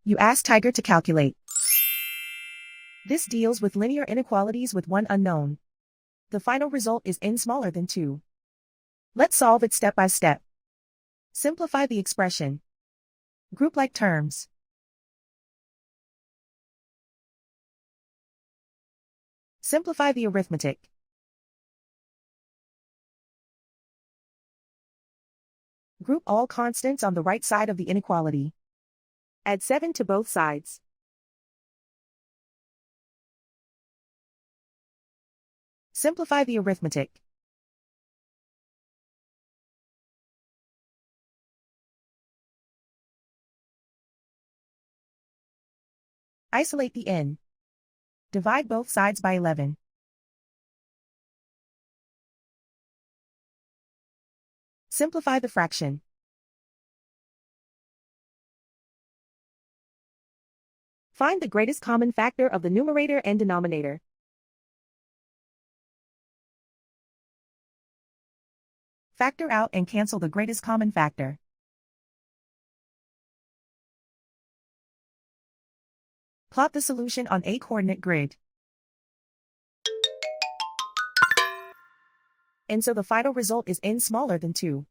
You ask Tiger to calculate. This deals with linear inequalities with one unknown. The final result is n smaller than 2. Let's solve it step by step. Simplify the expression. Group like terms. Simplify the arithmetic. Group all constants on the right side of the inequality. Add 7 to both sides. Simplify the arithmetic. Isolate the n. Divide both sides by 11. Simplify the fraction. Find the greatest common factor of the numerator and denominator. Factor out and cancel the greatest common factor. Plot the solution on a coordinate grid. And so the final result is n smaller than 2.